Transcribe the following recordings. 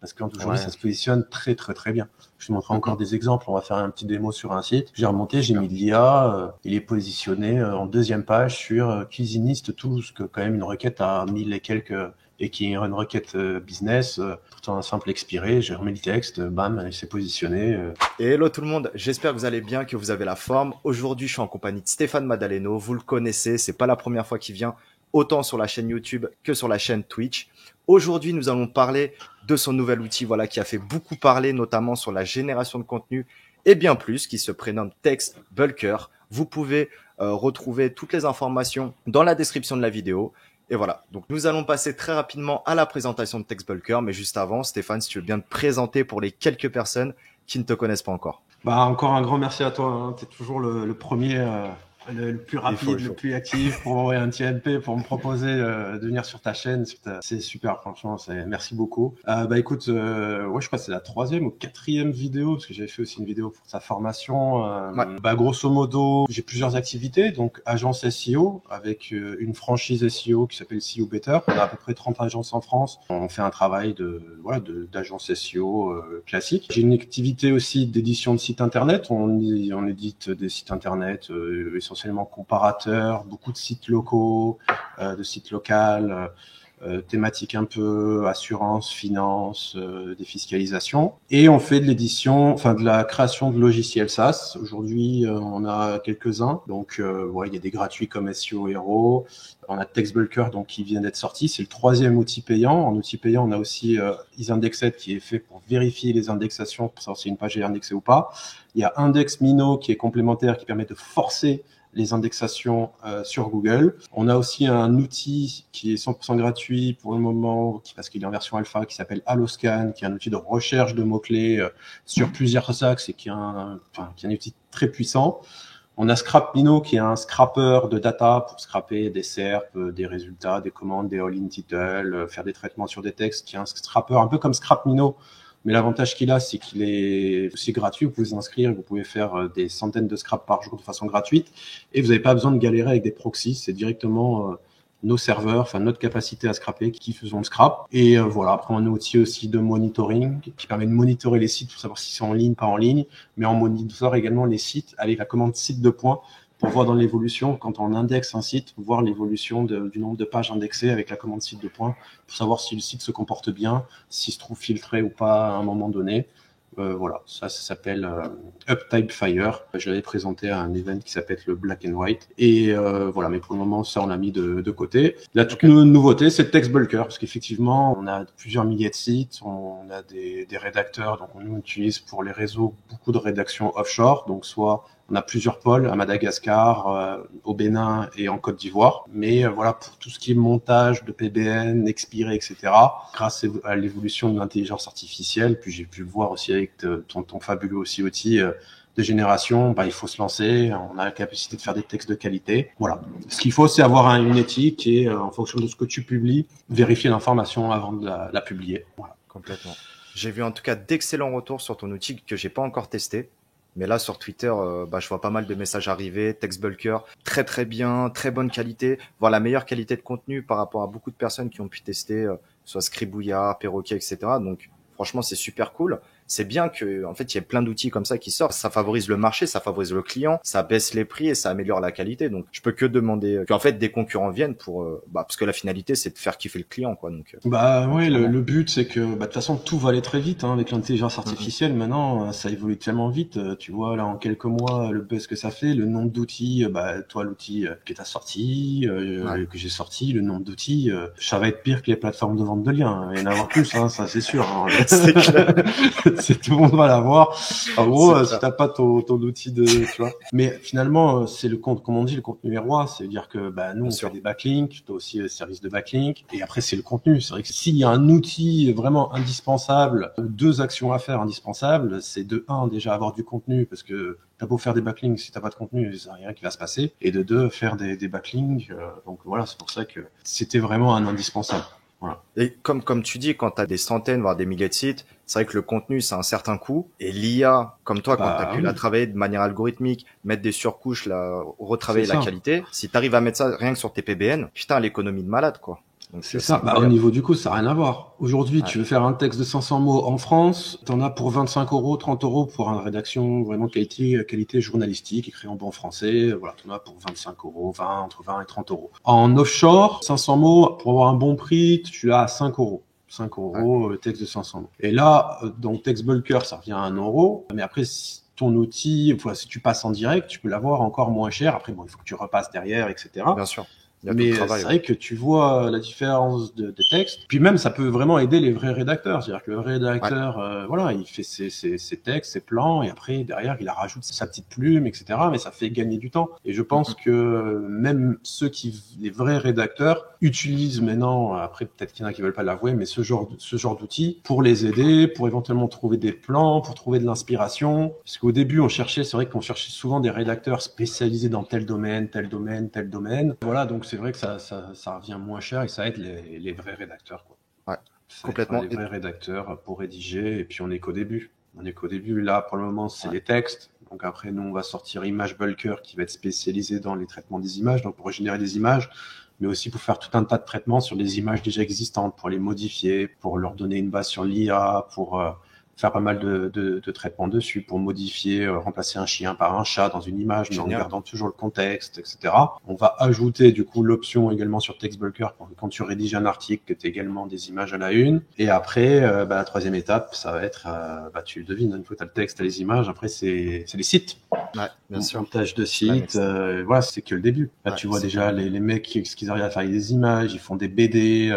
Parce qu'aujourd'hui, Ouais. ça se positionne très, très, très bien. Je te montrerai encore des exemples. On va faire un petit démo sur un site. J'ai remonté, j'ai mis l'IA. Il est positionné en deuxième page sur cuisiniste tous, que quand même une requête à 1000 et quelques et qui est une requête business, pourtant un simple expiré, j'ai remis le texte, bam, il s'est positionné. Et hello tout le monde, j'espère que vous allez bien, que vous avez la forme. Aujourd'hui, je suis en compagnie de Stéphane Madaleno. Vous le connaissez, c'est pas la première fois qu'il vient, autant sur la chaîne YouTube que sur la chaîne Twitch. Aujourd'hui, nous allons parler de son nouvel outil, voilà, qui a fait beaucoup parler, notamment sur la génération de contenu et bien plus, qui se prénomme Text Bulker. Vous pouvez retrouver toutes les informations dans la description de la vidéo. Et voilà, donc nous allons passer très rapidement à la présentation de Text Bulker, mais juste avant, Stéphane, si tu veux bien te présenter pour les quelques personnes qui ne te connaissent pas encore. Bah, encore un grand merci à toi. Hein. Tu es toujours le premier, le plus rapide, le plus actif pour m'envoyer un TNP, pour me proposer de venir sur ta chaîne. C'est super, franchement. Merci beaucoup. Bah écoute, ouais, je crois que c'est la 3e ou 4e vidéo, parce que j'avais fait aussi une vidéo pour sa formation. Ouais. Bah grosso modo, j'ai plusieurs activités. Donc agence SEO avec une franchise SEO qui s'appelle SEO Better. On a à peu près 30 agences en France. On fait un travail d'agence SEO classique. J'ai une activité aussi d'édition de sites internet. On édite des sites internet essentiellement comparateurs, beaucoup de sites locaux, de sites locaux, thématiques un peu assurance, finance, défiscalisation. Et on fait de l'édition, enfin de la création de logiciels SaaS. Aujourd'hui, on a quelques-uns. Donc, ouais, il y a des gratuits comme SEO Hero. On a TextBulker donc qui vient d'être sorti. C'est le 3e outil payant. En outil payant, on a aussi IsIndexed qui est fait pour vérifier les indexations, pour savoir si une page est indexée ou pas. Il y a IndexMino qui est complémentaire, qui permet de forcer les indexations sur Google. On a aussi un outil qui est 100% gratuit pour le moment, parce qu'il est en version alpha, qui s'appelle Alloscan, qui est un outil de recherche de mots-clés sur plusieurs axes et qui est un outil très puissant. On a ScrapMino qui est un scrapper de data pour scraper des SERP, des résultats, des commandes, des all-in title, faire des traitements sur des textes, qui est un scrapper un peu comme ScrapMino. Mais l'avantage qu'il a, c'est qu'il est aussi gratuit. Vous pouvez vous inscrire, vous pouvez faire des centaines de scraps par jour de façon gratuite. Et vous n'avez pas besoin de galérer avec des proxys. C'est directement nos serveurs, enfin notre capacité à scraper qui faisons le scrap. Et voilà, après on a un outil aussi de monitoring qui permet de monitorer les sites pour savoir s'ils sont en ligne, pas en ligne. Mais on monitore également les sites avec la commande site de points pour voir dans l'évolution, quand on indexe un site, voir l'évolution du nombre de pages indexées avec la commande site de points, pour savoir si le site se comporte bien, s'il se trouve filtré ou pas à un moment donné. Voilà, ça s'appelle UpTypeFire. Je l'avais présenté à un event qui s'appelle le Black and White. Et voilà, mais pour le moment, ça, on l'a mis de côté. La toute nouveauté, c'est TextBulker, parce qu'effectivement, on a plusieurs milliers de sites, on a des rédacteurs, donc on utilise pour les réseaux beaucoup de rédactions offshore, donc soit on a plusieurs pôles à Madagascar, au Bénin et en Côte d'Ivoire. Mais voilà, pour tout ce qui est montage de PBN, expiré, etc., grâce à l'évolution de l'intelligence artificielle, puis j'ai pu le voir aussi avec ton fabuleux aussi outil de génération, bah, il faut se lancer, on a la capacité de faire des textes de qualité. Voilà. Ce qu'il faut, c'est avoir une éthique et en fonction de ce que tu publies, vérifier l'information avant de la publier. Voilà. Complètement. J'ai vu en tout cas d'excellents retours sur ton outil que j'ai pas encore testé. Mais là, sur Twitter, je vois pas mal de messages arriver. TextBulker, très très bien, très bonne qualité, voire la meilleure qualité de contenu par rapport à beaucoup de personnes qui ont pu tester, soit Scribouillard, Perroquet, etc. Donc, franchement, c'est super cool. C'est bien que, en fait, il y ait plein d'outils comme ça qui sortent. Ça favorise le marché, ça favorise le client, ça baisse les prix et ça améliore la qualité. Donc, je peux que demander qu'en fait des concurrents viennent pour, parce que la finalité, c'est de faire kiffer le client, quoi. Donc, bah oui, le but c'est que, de toute façon, tout va aller très vite avec l'intelligence artificielle. Maintenant, ça évolue tellement vite. Tu vois là, en quelques mois, le buzz que ça fait, le nombre d'outils. Toi, l'outil que t'as sorti, que j'ai sorti, le nombre d'outils, ça va être pire que les plateformes de vente de liens. Il y en a avoir plus, ça c'est sûr. Hein. C'est clair. Tout le monde va l'avoir. En gros, si t'as pas ton outil tu vois. Mais finalement, c'est comme on dit, le contenu est roi. C'est-à-dire que, nous, on fait des backlinks. T'as aussi le service de backlink. Et après, c'est le contenu. C'est vrai que s'il y a un outil vraiment indispensable, ou 2 actions à faire indispensables, c'est de 1, déjà avoir du contenu, parce que t'as beau faire des backlinks, si t'as pas de contenu, il n'y a rien qui va se passer. Et de 2, faire des backlinks. Donc voilà, c'est pour ça que c'était vraiment un indispensable. Voilà. Et comme tu dis, quand tu as des centaines, voire des milliers de sites, c'est vrai que le contenu, c'est un certain coût. Et l'IA, comme toi, quand tu as pu la travailler de manière algorithmique, mettre des surcouches, retravailler la qualité, si tu arrives à mettre ça rien que sur tes PBN, putain, l'économie de malade, quoi. Donc C'est c'est ça. Bah, au incroyable. niveau du coût, ça n'a rien à voir. Aujourd'hui, Ouais, tu veux faire un texte de 500 mots en France, t'en as pour 25 euros, 30 euros pour une rédaction vraiment qualité journalistique, écrit en bon français. Voilà, t'en as pour 25 euros, 20, entre 20 et 30 euros. En offshore, 500 mots, pour avoir un bon prix, tu l'as à 5 euros. 5 ouais, euros, le texte de 500 mots. Et là, dans Text Bulker, ça revient à 1 euro. Mais après, si ton outil, enfin, si tu passes en direct, tu peux l'avoir encore moins cher. Après, bon, il faut que tu repasses derrière, etc. bien sûr. Il y a tout le Mais travail, c'est ouais. vrai que tu vois la différence de texte. Puis même, ça peut vraiment aider les vrais rédacteurs. C'est-à-dire que le vrai Ouais, rédacteur, voilà, il fait ses textes, ses plans, et après, derrière, il rajoute sa petite plume, etc. Mais ça fait gagner du temps. Et je pense que même les vrais rédacteurs utilisent maintenant, après, peut-être qu'il y en a qui veulent pas l'avouer, mais ce genre d'outils pour les aider, pour éventuellement trouver des plans, pour trouver de l'inspiration. Parce qu'au début, c'est vrai qu'on cherchait souvent des rédacteurs spécialisés dans tel domaine, tel domaine, tel domaine. Voilà, donc c'est vrai que ça revient moins cher et ça aide les vrais rédacteurs, quoi. ouais, Ça aide complètement. les vrais rédacteurs pour rédiger, et puis on est qu'au début. On est qu'au début. Là, pour le moment, c'est Ouais, les textes. Donc après, nous, on va sortir Image Bulker qui va être spécialisé dans les traitements des images, donc pour générer des images, mais aussi pour faire tout un tas de traitements sur des images déjà existantes, pour les modifier, pour leur donner une base sur l'IA, pour faire pas mal de traitements dessus, pour modifier, remplacer un chien par un chat dans une image, mais en génial. gardant toujours le contexte, etc. On va ajouter du coup l'option également sur TextBulker pour que quand tu rédiges un article, que tu aies également des images à la une. Et après, la troisième étape, ça va être, tu devines, une fois que tu as le texte, tu as les images, après c'est les sites. Ouais, bien sûr. Montage de C'est la sites, next. voilà, c'est que le début. Là, Ouais, tu vois c'est déjà clair. les mecs, ce qu'ils arrivent à faire avec des images, ils font des BD.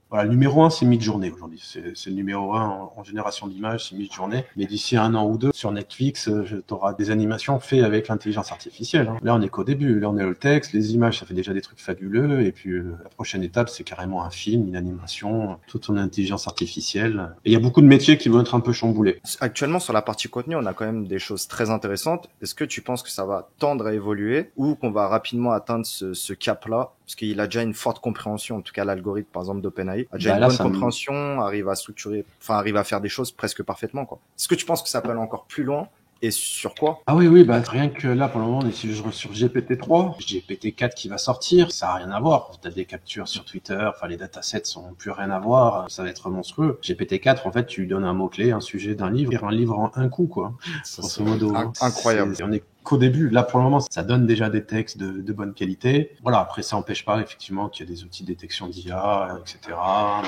Voilà, le numéro 1, c'est Midjourney aujourd'hui. C'est le numéro 1 en génération d'images, c'est Midjourney. Mais d'ici 1 an ou 2, sur Netflix, tu auras des animations faites avec l'intelligence artificielle. Hein. Là, on est qu'au début. Là, on est au texte, les images, ça fait déjà des trucs fabuleux. Et puis, la prochaine étape, c'est carrément un film, une animation, toute en intelligence artificielle. Et il y a beaucoup de métiers qui vont être un peu chamboulés. Actuellement, sur la partie contenu, on a quand même des choses très intéressantes. Est-ce que tu penses que ça va tendre à évoluer ou qu'on va rapidement atteindre ce cap-là? Parce qu'il a déjà une forte compréhension, en tout cas l'algorithme, par exemple, d'OpenAI, a déjà Bah une là, bonne compréhension, arrive à structurer, enfin, arrive à faire des choses presque parfaitement, quoi. Est-ce que tu penses que ça peut aller encore plus loin et sur quoi? Ah oui, oui, bah rien que là, pour le moment, on est sur GPT-3, GPT-4 qui va sortir, ça a rien à voir. T'as des captures sur Twitter, enfin les datasets sont plus rien à voir, ça va être monstrueux. GPT-4, en fait, tu lui donnes un mot-clé, un sujet d'un livre, et un livre en un coup, quoi. Ça, Grosso c'est modo. Hein. incroyable. On est qu'au début. Là, pour le moment, ça donne déjà des textes de bonne qualité. Voilà, après, ça n'empêche pas, effectivement, qu'il y a des outils de détection d'IA, etc.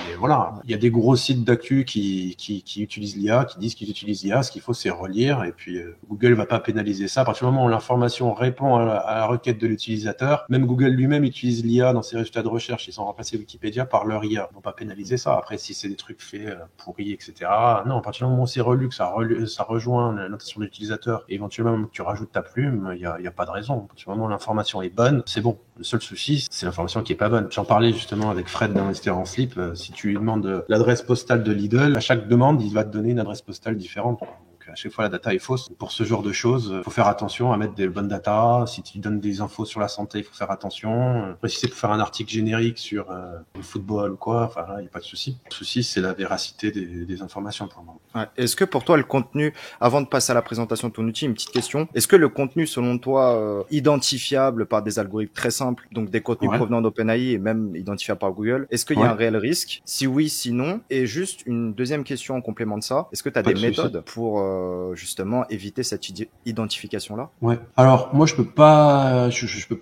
Mais voilà, il y a des gros sites d'actu qui utilisent l'IA, qui disent qu'ils utilisent l'IA. Ce qu'il faut, c'est relire. Et puis, Google va pas pénaliser ça. À partir du moment où l'information répond à la requête de l'utilisateur, même Google lui-même utilise l'IA dans ses résultats de recherche. Ils ont remplacé Wikipédia par leur IA. Ils vont pas pénaliser ça. Après, si c'est des trucs faits pourris, etc. Non, à partir du moment où c'est relu, que ça rejoint l'intention de l'utilisateur, et éventuellement que tu rajoutes ta plume, il y a pas de raison. À partir du moment où l'information est bonne, c'est bon. Le seul souci, c'est l'information qui est pas bonne. J'en parlais justement avec Fred d'Investir en Slip. Si tu lui demandes l'adresse postale de Lidl, à chaque demande, il va te donner une adresse postale différente. Donc à chaque fois, la data est fausse. Pour ce genre de choses, il faut faire attention à mettre des bonnes datas. Si tu donnes des infos sur la santé, il faut faire attention. Après, si c'est pour faire un article générique sur le football ou quoi, enfin là, il n'y a pas de souci. Le souci, c'est la véracité des informations pour moi. Ouais. Est-ce que pour toi, le contenu, avant de passer à la présentation de ton outil, une petite question, est-ce que le contenu, selon toi, identifiable par des algorithmes très simples, donc des contenus provenant d'OpenAI et même identifiables par Google, est-ce qu'il y a un réel risque? Si oui, sinon. Et juste une deuxième question en complément de ça, est-ce que tu as des méthodes pour justement éviter cette identification-là? Ouais. Alors moi je peux pas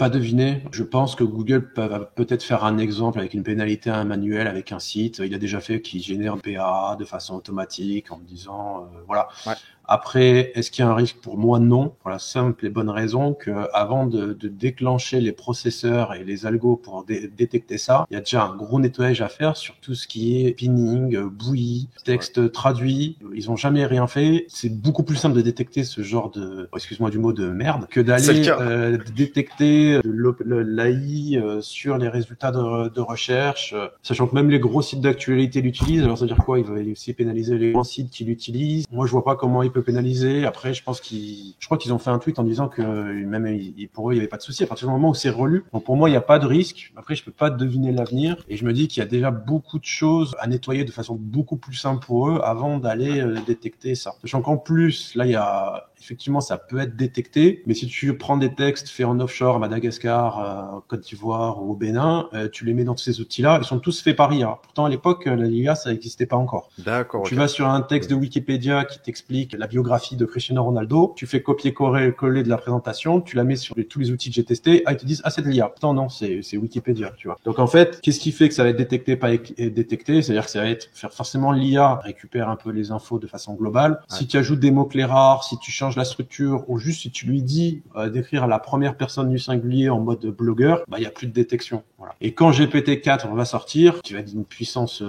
deviner. Je pense que Google va peut-être faire un exemple avec une pénalité à un manuel avec un site. Il a déjà fait qui génère PA de façon automatique en me disant voilà. Ouais. Après, est-ce qu'il y a un risque? Pour moi, non. Pour la simple et bonne raison que avant de déclencher les processeurs et les algos pour détecter ça, il y a déjà un gros nettoyage à faire sur tout ce qui est pinning, bouillie, texte traduit. Ils ont jamais rien fait. C'est beaucoup plus simple de détecter ce genre de, excuse-moi du mot, de merde, que d'aller détecter l'AI sur les résultats de recherche, sachant que même les gros sites d'actualité l'utilisent. Alors ça veut dire quoi? Il va aussi pénaliser les grands sites qui l'utilisent. Moi, je vois pas comment il peut pénaliser. Après, je crois qu'ils ont fait un tweet en disant que même pour eux, il y avait pas de souci à partir du moment où c'est relu. Donc pour moi, il n'y a pas de risque. Après, je peux pas deviner l'avenir et je me dis qu'il y a déjà beaucoup de choses à nettoyer de façon beaucoup plus simple pour eux avant d'aller détecter ça. Sachant qu'en plus, là, il y a effectivement, ça peut être détecté, mais si tu prends des textes faits en offshore à Madagascar, Côte d'Ivoire ou au Bénin, tu les mets dans ces outils-là, ils sont tous faits par IA. Pourtant, à l'époque, l'IA, ça n'existait pas encore. D'accord. Tu vas sur un texte de Wikipédia qui t'explique la biographie de Cristiano Ronaldo, tu fais copier-coller de la présentation, tu la mets sur tous les outils que j'ai testés, ils te disent, c'est de l'IA. Pourtant, non, c'est Wikipédia, tu vois. Donc, en fait, qu'est-ce qui fait que ça va être détecté, pas détecté? C'est-à-dire que ça va être, faire forcément l'IA récupère un peu les infos de façon globale. Ouais. Si tu ajoutes des mots-clés rares, si tu changes la structure, ou juste si tu lui dis d'écrire à la première personne du singulier en mode blogueur, il y a plus de détection. Voilà. Et quand GPT-4 va sortir, tu vas dire une puissance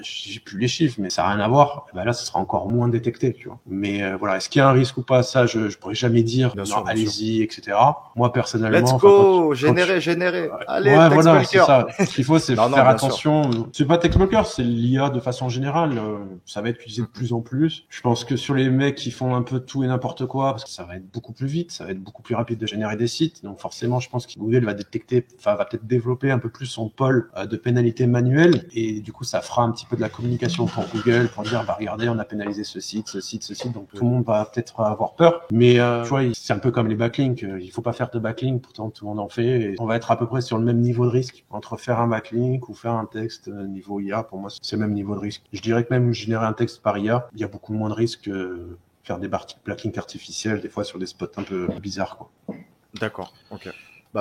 j'ai plus les chiffres, mais ça n'a rien à voir. Là, ça sera encore moins détecté, tu vois. Mais voilà, est-ce qu'il y a un risque ou pas? Ça, je pourrais jamais dire. Bien sûr, allez-y, etc. Moi, personnellement, let's go, générer. Allez, ouais, voilà, c'est ça. Ce qu'il faut, c'est faire attention. C'est pas TextBlocker, c'est l'IA de façon générale. Ça va être utilisé de plus en plus. Je pense que sur les mecs qui font un peu tout et n'importe quoi, parce que ça va être beaucoup plus vite, ça va être beaucoup plus rapide de générer des sites. Donc forcément, je pense que Google va détecter, va peut-être développer un peu plus son pôle de pénalité manuelle, et du coup, ça fera un petit peu de la communication pour Google pour dire regardez, on a pénalisé ce site, donc tout le monde va peut-être avoir peur, mais tu vois, c'est un peu comme les backlinks, il faut pas faire de backlink, pourtant tout le monde en fait, et on va être à peu près sur le même niveau de risque entre faire un backlink ou faire un texte niveau IA. Pour moi, c'est le même niveau de risque. Je dirais que même générer un texte par IA, il y a beaucoup moins de risques que faire des backlinks artificiels des fois sur des spots un peu bizarres, quoi. D'accord, ok.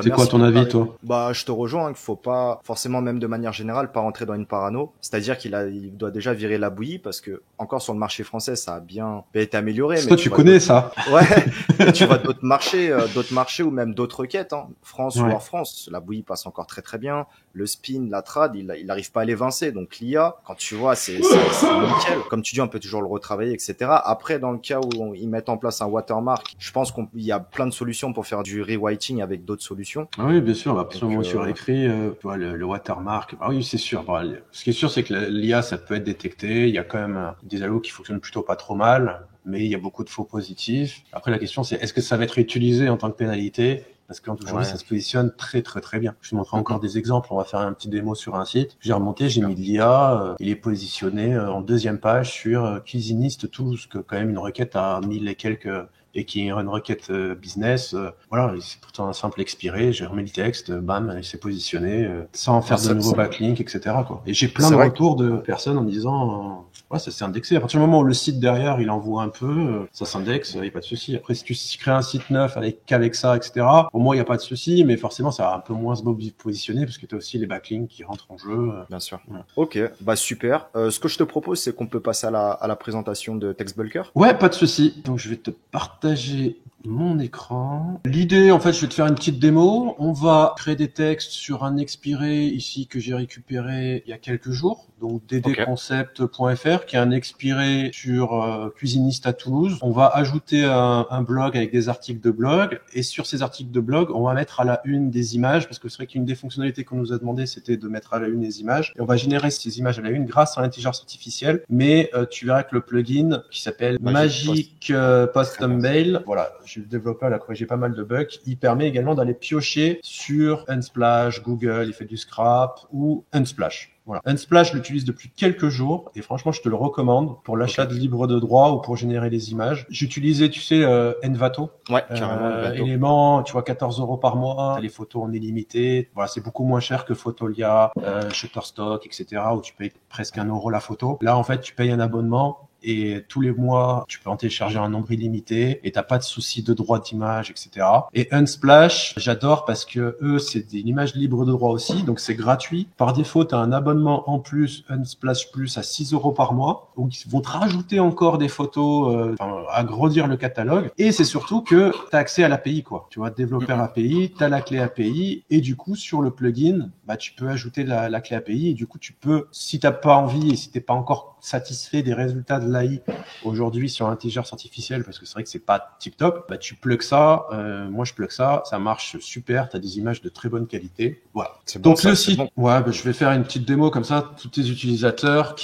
C'est quoi ton avis, toi? Je te rejoins, qu'il faut pas forcément, même de manière générale, pas rentrer dans une parano. C'est-à-dire il doit déjà virer la bouillie, parce que encore sur le marché français, ça a bien été amélioré. Mais tu connais ça? Ouais. Mais tu vois d'autres marchés ou même d'autres requêtes, France ou hors France, la bouillie passe encore très très bien. Le spin, la trad, il arrive pas à l'évincer. Donc l'IA, quand tu vois, c'est nickel. Comme tu dis, on peut toujours le retravailler, etc. Après, dans le cas où ils mettent en place un watermark, je pense qu'il y a plein de solutions pour faire du rewriting avec d'autres solutions. Ah oui, bien sûr, absolument sur écrit, tu vois, le watermark. Ah oui, c'est sûr. Ce qui est sûr, c'est que l'IA, ça peut être détecté. Il y a quand même des algos qui fonctionnent plutôt pas trop mal, mais il y a beaucoup de faux positifs. Après, la question, c'est est-ce que ça va être utilisé en tant que pénalité? Parce qu'aujourd'hui, ça se positionne très, très, très bien. Je te montrerai encore des exemples. On va faire un petit démo sur un site. J'ai remonté, j'ai mis de l'IA. Il est positionné en deuxième page sur cuisiniste tous, que quand même une requête à 1000 et quelques, et qui est une requête business. Voilà, c'est pourtant un simple expiré. J'ai remis le texte, bam, il s'est positionné sans faire de nouveaux backlinks, etc., quoi. Et j'ai plein de retours de personnes en disant ça s'est indexé. À partir du moment où le site derrière, il envoie un peu, ça s'indexe, il n'y a pas de souci. Après, si tu crées un site neuf qu'avec ça, etc., pour moi, il n'y a pas de souci, mais forcément, ça va un peu moins se positionner parce que tu as aussi les backlinks qui rentrent en jeu. Bien sûr. Ouais. Ok, super. Ce que je te propose, c'est qu'on peut passer à la présentation de TextBulker. Ouais, pas de souci. Donc, je vais te partager mon écran. L'idée, en fait, je vais te faire une petite démo. On va créer des textes sur un expiré ici que j'ai récupéré il y a quelques jours. Donc, ddconcept.fr, qui est un expiré sur cuisiniste à Toulouse. On va ajouter un blog avec des articles de blog. Et sur ces articles de blog, on va mettre à la une des images, parce que c'est vrai qu'une des fonctionnalités qu'on nous a demandé, c'était de mettre à la une des images. Et on va générer ces images à la une grâce à l'intelligence artificielle. Mais tu verras que le plugin qui s'appelle Magic Post Thumbnail, voilà, je suis le développeur, il a corrigé pas mal de bugs. Il permet également d'aller piocher sur Unsplash, Google, il fait du scrap, ou Unsplash. Voilà. Unsplash, je l'utilise depuis quelques jours et franchement, je te le recommande pour l'achat de libre de droit ou pour générer des images. J'utilisais, tu sais, Envato. Ouais, carrément. Élément, tu vois, 14 € par mois. T'as les photos en illimité. Voilà, c'est beaucoup moins cher que Photolia, Shutterstock, etc., où tu payes presque 1 € la photo. Là, en fait, tu payes un abonnement. Et tous les mois, tu peux en télécharger un nombre illimité et t'as pas de souci de droit d'image, etc. Et Unsplash, j'adore parce que eux, c'est une image libre de droit aussi, donc c'est gratuit. Par défaut, t'as un abonnement en plus, Unsplash Plus, à 6 € par mois. Donc, ils vont te rajouter encore des photos, agrandir le catalogue. Et c'est surtout que t'as accès à l'API, quoi. Tu vois, développeur API, t'as la clé API et du coup, sur le plugin, tu peux ajouter la clé API et du coup, tu peux, si t'as pas envie et si t'es pas encore satisfait des résultats de l'AI aujourd'hui sur l'intelligence artificielle, parce que c'est vrai que c'est pas tip top, tu plugs ça, moi je plug ça, ça marche super, tu as des images de très bonne qualité. Voilà. Donc le site, je vais faire une petite démo comme ça, tous tes utilisateurs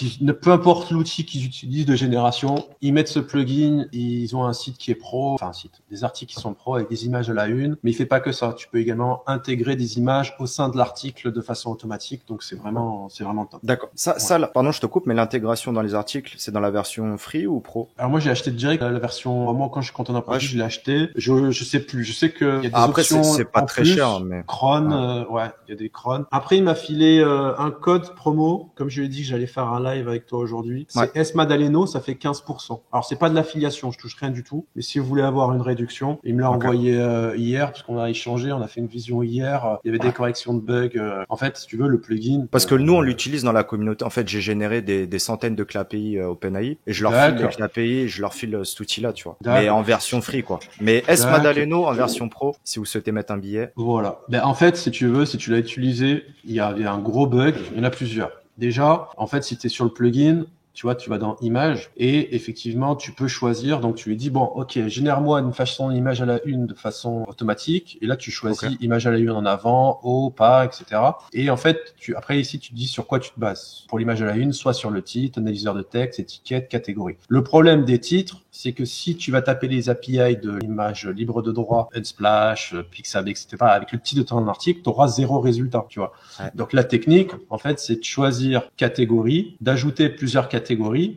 peu importe l'outil qu'ils utilisent de génération, ils mettent ce plugin, ils ont un site qui est pro, des articles qui sont pro avec des images à la une, mais il fait pas que ça, tu peux également intégrer des images au sein de l'article de façon automatique, donc c'est vraiment top. D'accord. Là, pardon, je te coupe, mais l'intégration dans les articles, c'est dans la version free ou pro? Alors moi j'ai acheté direct la version, moi quand je suis content d'un produit, je l'ai acheté. Je sais plus, je sais que il y a des options c'est pas en très plus. cher, mais Cron, ouais, il y a des crons. Après il m'a filé un code promo, comme je lui ai dit que j'allais faire un live avec toi aujourd'hui. C'est Madaleno, ça fait 15%. Alors c'est pas de l'affiliation, je touche rien du tout, mais si vous voulez avoir une réduction, il me l'a envoyé hier parce qu'on a échangé, on a fait une vision hier, il y avait des corrections de bugs. En fait, si tu veux le plugin, parce que nous on l'utilise dans la communauté. En fait, j'ai généré des centaines de KPI OpenAI et je leur file les KPI et je leur file cet outil-là, tu vois. Mais en version free, quoi. Mais Madaleno en version pro, si vous souhaitez mettre un billet. Voilà. Ben, en fait, si tu veux, si tu l'as utilisé, il y a un gros bug. Il y en a plusieurs. Déjà, en fait, si tu es sur le plugin, tu vois, tu vas dans Images et effectivement, tu peux choisir. Donc, tu lui dis, bon, ok, génère-moi une façon image à la une de façon automatique. Et là, tu choisis image à la une en avant, haut, pas, etc. Et en fait, après, ici, tu dis sur quoi tu te bases. Pour l'image à la une, soit sur le titre, analyseur de texte, étiquette, catégorie. Le problème des titres, c'est que si tu vas taper les API de l'image libre de droit, Unsplash, Pixabay, etc., avec le titre de ton article, tu auras 0 résultat, tu vois. Ouais. Donc, la technique, en fait, c'est de choisir catégorie, d'ajouter plusieurs catégories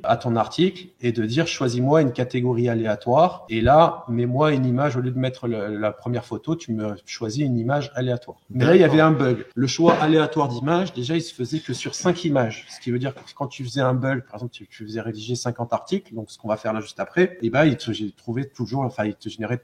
à ton article et de dire choisis-moi une catégorie aléatoire et là mets-moi une image au lieu de mettre la première photo, tu me choisis une image aléatoire. Mais là il y avait un bug. Le choix aléatoire d'image, déjà il se faisait que sur 5 images, ce qui veut dire que quand tu faisais un bulk, par exemple tu faisais rédiger 50 articles, donc ce qu'on va faire là juste après, et ben il te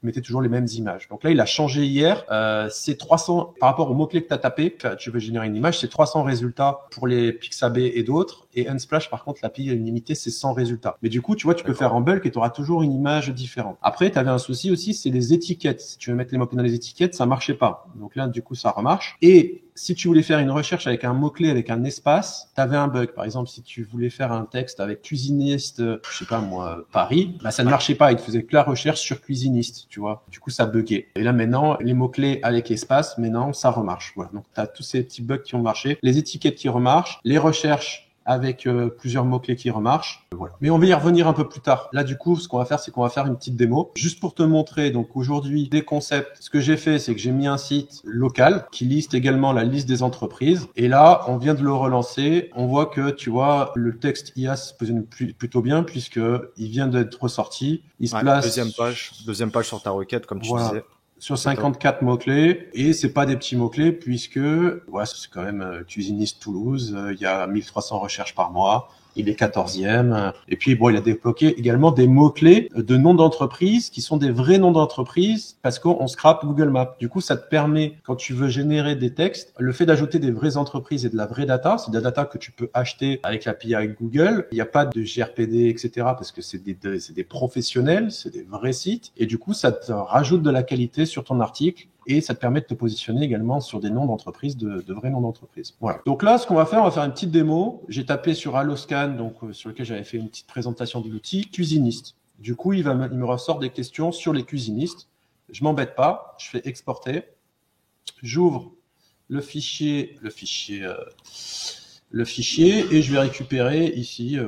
mettait toujours les mêmes images. Donc là il a changé hier, c'est 300 par rapport aux mots clés que tu as tapé, tu veux générer une image, c'est 300 résultats pour les Pixabay et d'autres, et Unsplash par contre l'API limité, c'est 100 résultats. Mais du coup, tu vois, tu peux faire en bulk et tu auras toujours une image différente. Après, tu avais un souci aussi, c'est les étiquettes. Si tu veux mettre les mots-clés dans les étiquettes, ça marchait pas. Donc là, du coup, ça remarche. Et si tu voulais faire une recherche avec un mot-clé, avec un espace, tu avais un bug. Par exemple, si tu voulais faire un texte avec cuisiniste, je sais pas moi, Paris, bah ça ne marchait pas. Il te faisait que la recherche sur cuisiniste, tu vois. Du coup, ça buguait. Et là, maintenant, les mots-clés avec espace, maintenant, ça remarche. Voilà. Donc, tu as tous ces petits bugs qui ont marché. Les étiquettes qui remarchent, les recherches avec plusieurs mots-clés qui remarchent. Voilà. Mais on va y revenir un peu plus tard. Là, du coup, ce qu'on va faire, c'est qu'on va faire une petite démo. Juste pour te montrer, donc aujourd'hui, des concepts. Ce que j'ai fait, c'est que j'ai mis un site local qui liste également la liste des entreprises. Et là, on vient de le relancer. On voit que, tu vois, le texte IA se positionne plutôt bien puisque il vient d'être ressorti. Il se place... Deuxième page sur ta requête, comme tu disais. Sur 54 mots-clés, et c'est pas des petits mots-clés puisque c'est quand même cuisiniste Toulouse, il y a 1300 recherches par mois, il est 14e, et puis il a débloqué également des mots-clés de noms d'entreprises qui sont des vrais noms d'entreprises parce qu'on scrape Google Maps. Du coup, ça te permet, quand tu veux générer des textes, le fait d'ajouter des vraies entreprises et de la vraie data, c'est de la data que tu peux acheter avec l'API avec Google. Il n'y a pas de GRPD, etc., parce que c'est des professionnels, c'est des vrais sites, et du coup, ça te rajoute de la qualité sur ton article. Et ça te permet de te positionner également sur des noms d'entreprises, de vrais noms d'entreprises. Voilà. Donc là, ce qu'on va faire, on va faire une petite démo. J'ai tapé sur Alloscan, donc sur lequel j'avais fait une petite présentation de l'outil, cuisiniste. Du coup, il me ressort des questions sur les cuisinistes. Je m'embête pas, je fais exporter. J'ouvre le fichier et je vais récupérer ici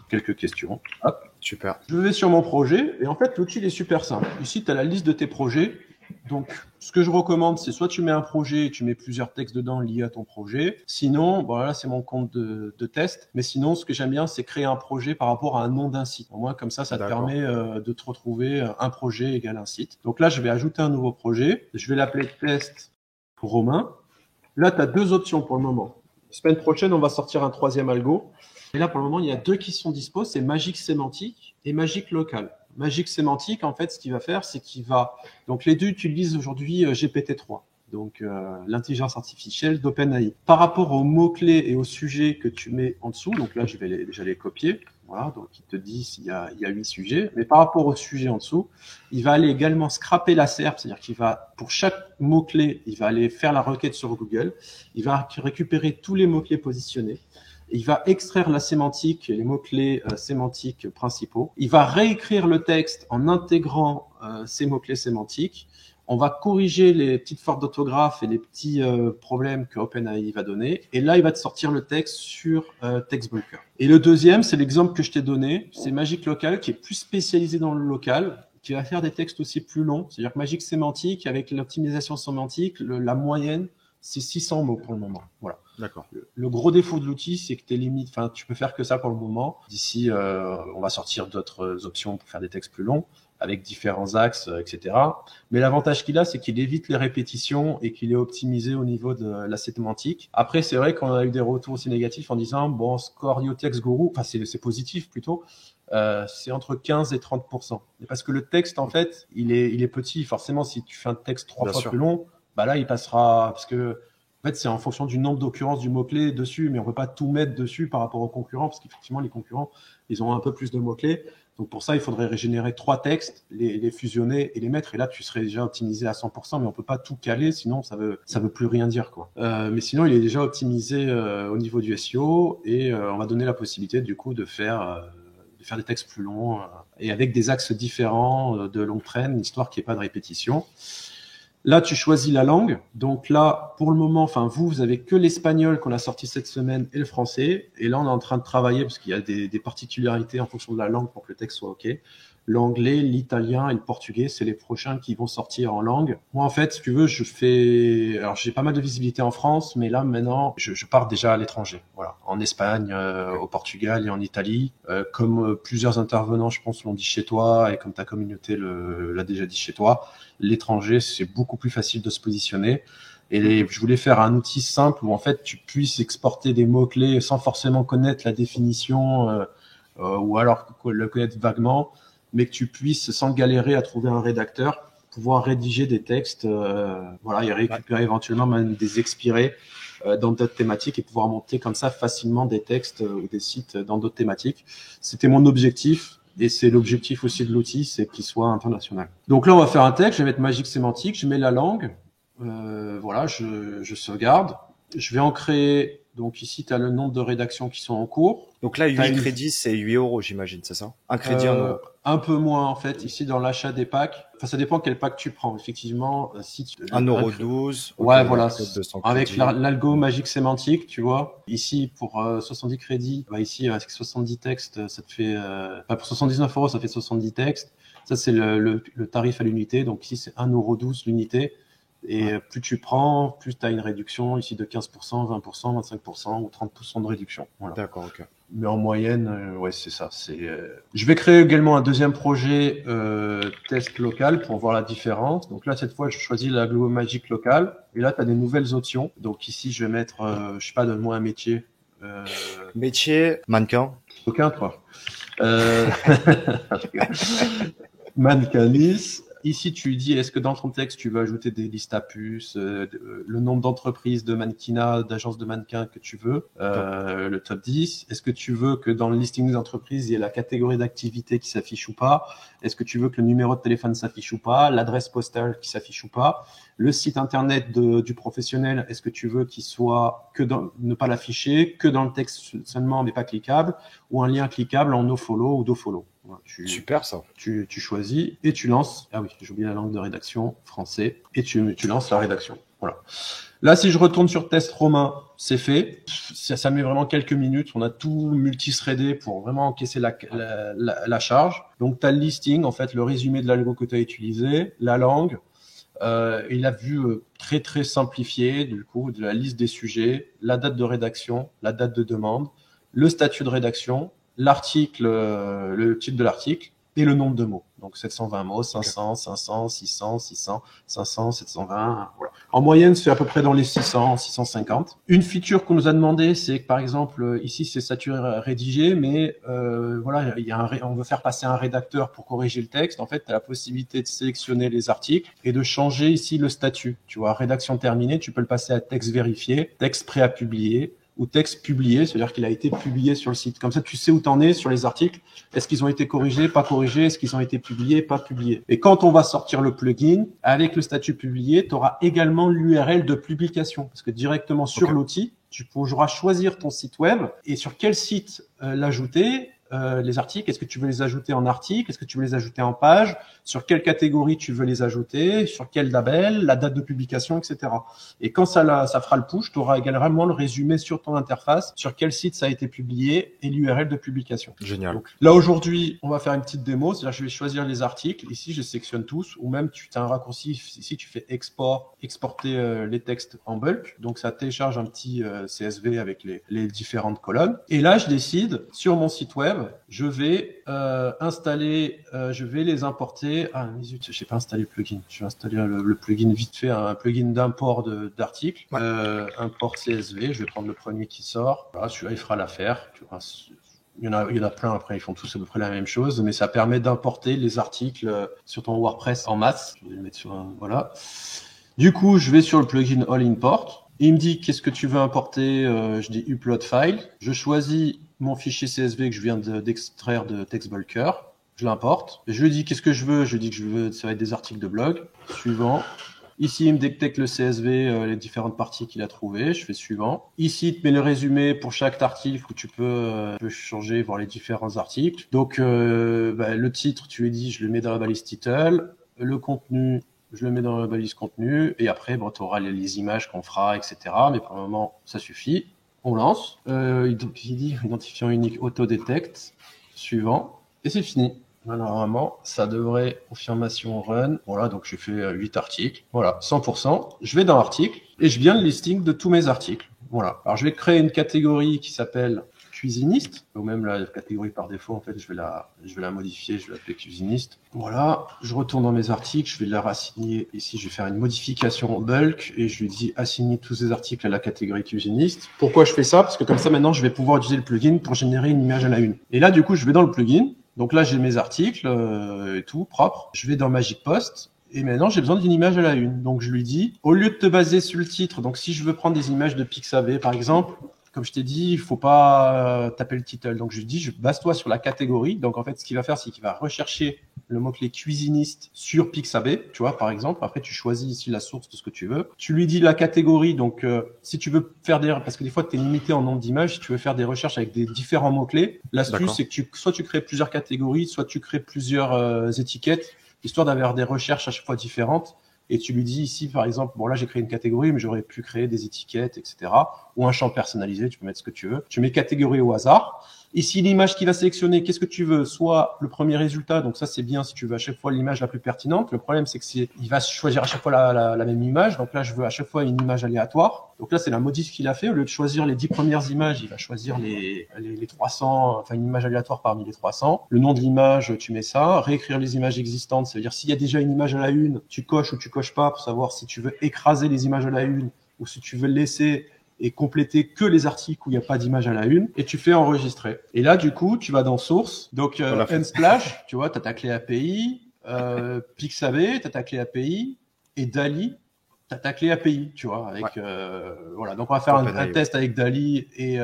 quelques questions. Hop. Super. Je vais sur mon projet et en fait, l'outil il est super simple. Ici, tu as la liste de tes projets. Donc, ce que je recommande, c'est soit tu mets un projet et tu mets plusieurs textes dedans liés à ton projet. Sinon, là, c'est mon compte de test. Mais sinon, ce que j'aime bien, c'est créer un projet par rapport à un nom d'un site. Au moins, comme ça te permet de te retrouver un projet égale un site. Donc là, je vais ajouter un nouveau projet. Je vais l'appeler test Romain. Là, tu as 2 options pour le moment. La semaine prochaine, on va sortir un 3e algo. Et là, pour le moment, il y a 2 qui sont dispo. C'est Magic Sémantique et Magic Local. Magic Sémantique, en fait, ce qu'il va faire, c'est qu'il va... Donc, les deux utilisent aujourd'hui GPT-3, donc l'intelligence artificielle d'OpenAI. Par rapport aux mots-clés et aux sujets que tu mets en dessous, donc là, je vais déjà les copier. Voilà, donc il te dit s'il y a 8 sujets. Mais par rapport aux sujets en dessous, il va aller également scraper la SERP, c'est-à-dire qu'il va, pour chaque mot-clé, il va aller faire la requête sur Google. Il va récupérer tous les mots-clés positionnés. Il va extraire la sémantique, les mots-clés sémantiques principaux. Il va réécrire le texte en intégrant ces mots-clés sémantiques. On va corriger les petites fautes d'orthographe et les petits problèmes que OpenAI va donner. Et là, il va te sortir le texte sur TextBreaker. Et le deuxième, c'est l'exemple que je t'ai donné. C'est Magic Local, qui est plus spécialisé dans le local, qui va faire des textes aussi plus longs. C'est-à-dire que Magic Sémantique, avec l'optimisation sémantique, la moyenne, c'est 600 mots pour le moment. Voilà. D'accord. Le gros défaut de l'outil, c'est que tu peux faire que ça pour le moment. D'ici, on va sortir d'autres options pour faire des textes plus longs, avec différents axes, etc. Mais l'avantage qu'il a, c'est qu'il évite les répétitions et qu'il est optimisé au niveau de la sémantique. Après, c'est vrai qu'on a eu des retours aussi négatifs en disant, bon, score Yotex Guru, enfin, c'est positif plutôt, c'est entre 15 et 30%. Et parce que le texte, en fait, il est petit. Forcément, si tu fais un texte 3 fois plus long, bah là, il passera, parce que, en fait, c'est en fonction du nombre d'occurrences du mot-clé dessus, mais on peut pas tout mettre dessus par rapport aux concurrents, parce qu'effectivement, les concurrents, ils ont un peu plus de mots-clés. Donc, pour ça, il faudrait régénérer 3 textes, les fusionner et les mettre. Et là, tu serais déjà optimisé à 100%, mais on peut pas tout caler, sinon ça veut plus rien dire, quoi. Mais sinon, il est déjà optimisé au niveau du SEO et on va donner la possibilité, du coup, de faire des textes plus longs et avec des axes différents de longue traîne, histoire qu'il n'y ait pas de répétition. Là, tu choisis la langue. Donc là, pour le moment, enfin, vous avez que l'espagnol qu'on a sorti cette semaine et le français. Et là, on est en train de travailler parce qu'il y a des particularités en fonction de la langue pour que le texte soit OK. L'anglais, l'italien et le portugais, c'est les prochains qui vont sortir en langue. Moi, en fait, si tu veux, alors j'ai pas mal de visibilité en France, mais là, maintenant, je pars déjà à l'étranger. Voilà. En Espagne, au Portugal et en Italie. Comme plusieurs intervenants, je pense, l'ont dit chez toi et comme ta communauté l'a déjà dit chez toi, l'étranger, c'est beaucoup plus facile de se positionner. Et je voulais faire un outil simple où en fait tu puisses exporter des mots-clés sans forcément connaître la définition ou alors le connaître vaguement, mais que tu puisses, sans galérer à trouver un rédacteur, pouvoir rédiger des textes voilà, et récupérer éventuellement même des expirés dans d'autres thématiques et pouvoir monter comme ça facilement des textes ou des sites dans d'autres thématiques. C'était mon objectif. Et c'est l'objectif aussi de l'outil, c'est qu'il soit international. Donc là, on va faire un texte, je vais mettre Magique Sémantique, je mets la langue, voilà, je sauvegarde. Je vais en créer, donc ici, tu as le nombre de rédactions qui sont en cours. Donc là, 8 crédits, c'est 8 euros, j'imagine, c'est ça? Un crédit, 1 euro. Un peu moins, en fait, ici, dans l'achat des packs. Enfin, ça dépend quel pack tu prends. Effectivement, si tu... 1,12 €. Ouais, voilà. Avec l'algo Magique Sémantique, tu vois. Ici, pour 70 crédits, bah, ici, avec 70 textes, ça te fait, pour 79 euros, ça fait 70 textes. Ça, c'est le tarif à l'unité. Donc ici, c'est 1,12 € l'unité. Et plus tu prends, plus tu as une réduction ici de 15%, 20%, 25% ou 30% de réduction. Voilà. D'accord, ok. Mais en moyenne, ouais, c'est ça. Je vais créer également un deuxième projet test local pour voir la différence. Donc là, cette fois, je choisis la Globo Magic locale. Et là, tu as des nouvelles options. Donc ici, je vais mettre, je sais pas, donne-moi un métier. Métier, mannequin. Aucun, toi. Mannequiniste. Ici, tu dis, est-ce que dans ton texte, tu veux ajouter des listes à puces, le nombre d'entreprises de mannequinat, d'agences de mannequins que tu veux, le top 10. Est-ce que tu veux que dans le listing des entreprises, il y ait la catégorie d'activité qui s'affiche ou pas? Est-ce que tu veux que le numéro de téléphone s'affiche ou pas? L'adresse postale qui s'affiche ou pas? Le site internet du professionnel, est-ce que tu veux qu'il soit ne pas l'afficher, que dans le texte seulement, mais pas cliquable, ou un lien cliquable en nofollow ou dofollow? Voilà, super ça. Tu choisis et tu lances. Ah oui, j'ai oublié la langue de rédaction, français, et tu lances la rédaction. Voilà. Là, si je retourne sur test romain, c'est fait. Ça met vraiment quelques minutes. On a tout multithreadé pour vraiment encaisser la charge. Donc, tu as le listing, en fait, le résumé de l'algo que tu as utilisé, la langue, et la vue très, très simplifiée, du coup, de la liste des sujets, la date de rédaction, la date de demande, le statut de rédaction, l'article, le titre de l'article et le nombre de mots. Donc 720 mots, 500, 500, 600, 600, 500, 720. Voilà. En moyenne, c'est à peu près dans les 600, 650. Une feature qu'on nous a demandé, c'est que par exemple, ici c'est saturé rédigé, mais voilà, on veut faire passer un rédacteur pour corriger le texte. En fait, tu as la possibilité de sélectionner les articles et de changer ici le statut. Tu vois, rédaction terminée, tu peux le passer à texte vérifié, texte prêt à publier, ou texte publié, c'est-à-dire qu'il a été publié sur le site. Comme ça, tu sais où t'en es sur les articles. Est-ce qu'ils ont été corrigés, pas corrigés? Est-ce qu'ils ont été publiés, pas publiés? Et quand on va sortir le plugin, avec le statut publié, tu auras également l'URL de publication. Parce que directement sur l'outil, tu pourras choisir ton site web et sur quel site l'ajouter. les articles. Est-ce que tu veux les ajouter en article? Est-ce que tu veux les ajouter en page? Sur quelle catégorie tu veux les ajouter? Sur quel label? La date de publication, etc. Et quand ça fera le push, tu auras également le résumé sur ton interface, sur quel site ça a été publié et l'URL de publication. Génial. Donc, là, aujourd'hui, on va faire une petite démo. C'est-à-dire, je vais choisir les articles. Ici, je sélectionne tous. Ou même, tu as un raccourci. Ici, tu fais exporter les textes en bulk. Donc, ça télécharge un petit CSV avec les différentes colonnes. Et là, je décide, sur mon site web, je vais je vais les importer. Ah, zut, je n'ai pas installé le plugin. Je vais installer le plugin vite fait, un plugin d'import d'articles. Ouais. Import CSV. Je vais prendre le premier qui sort. Voilà, celui-là, il fera l'affaire. Il y en a plein après, ils font tous à peu près la même chose, mais ça permet d'importer les articles sur ton WordPress en masse. Je vais le mettre voilà. Du coup, je vais sur le plugin All Import. Il me dit qu'est-ce que tu veux importer. Je dis Upload File. Je choisis mon fichier CSV que je viens d'extraire de TextBulker. Je l'importe. Je lui dis qu'est-ce que je veux. Je lui dis que ça va être des articles de blog. Suivant. Ici, il me détecte le CSV, les différentes parties qu'il a trouvées. Je fais suivant. Ici, il te met le résumé pour chaque article où tu peux changer, voir les différents articles. Donc, le titre, tu lui dis, je le mets dans la balise title. Le contenu, je le mets dans la balise contenu. Et après, tu auras les images qu'on fera, etc. Mais pour le moment, ça suffit. On lance. Il dit identifiant unique auto-detect. Suivant. Et c'est fini. Normalement, ça devrait confirmation run. Voilà, donc j'ai fait 8 articles. Voilà, 100%. Je vais dans article et je viens le listing de tous mes articles. Voilà. Alors, je vais créer une catégorie qui s'appelle cuisiniste, ou même la catégorie par défaut, en fait, je vais la modifier, je vais l'appeler cuisiniste. Voilà. Je retourne dans mes articles, je vais la rassigner. Ici, je vais faire une modification en bulk et je lui dis assigner tous ces articles à la catégorie cuisiniste. Pourquoi je fais ça? Parce que comme ça, maintenant, je vais pouvoir utiliser le plugin pour générer une image à la une. Et là, du coup, je vais dans le plugin. Donc là, j'ai mes articles et tout propre. Je vais dans Magic Post et maintenant, j'ai besoin d'une image à la une. Donc je lui dis, au lieu de te baser sur le titre, donc si je veux prendre des images de Pixabay, par exemple, comme je t'ai dit, il faut pas taper le title. Donc je lui dis, base-toi sur la catégorie. Donc en fait, ce qu'il va faire, c'est qu'il va rechercher le mot-clé cuisiniste sur Pixabay, tu vois, par exemple. Après, tu choisis ici la source de ce que tu veux. Tu lui dis la catégorie. Donc, si tu veux faire parce que des fois, tu es limité en nombre d'images, si tu veux faire des recherches avec des différents mots-clés, l'astuce, c'est que soit tu crées plusieurs catégories, soit tu crées plusieurs étiquettes, histoire d'avoir des recherches à chaque fois différentes. Et tu lui dis ici, par exemple, bon là j'ai créé une catégorie, mais j'aurais pu créer des étiquettes, etc. Ou un champ personnalisé, tu peux mettre ce que tu veux. Tu mets catégorie au hasard. Ici, l'image qu'il va sélectionner, qu'est-ce que tu veux? Soit le premier résultat, donc ça c'est bien si tu veux à chaque fois l'image la plus pertinente. Le problème c'est que il va choisir à chaque fois la même image. Donc là, je veux à chaque fois une image aléatoire. Donc là, c'est la modif qu'il a fait. Au lieu de choisir les 10 premières images, il va choisir les 300, enfin une image aléatoire parmi les 300. Le nom de l'image, tu mets ça. Réécrire les images existantes, ça veut dire s'il y a déjà une image à la une, tu coches ou tu coches pas pour savoir si tu veux écraser les images à la une ou si tu veux laisser et compléter que les articles où il n'y a pas d'image à la une, et tu fais enregistrer. Et là, du coup, tu vas dans Source, donc Unsplash, tu vois, tu as ta clé API, Pixabay, tu as ta clé API, et Dali, tu as ta clé API, tu vois, avec voilà. Donc on va faire un test avec Dali et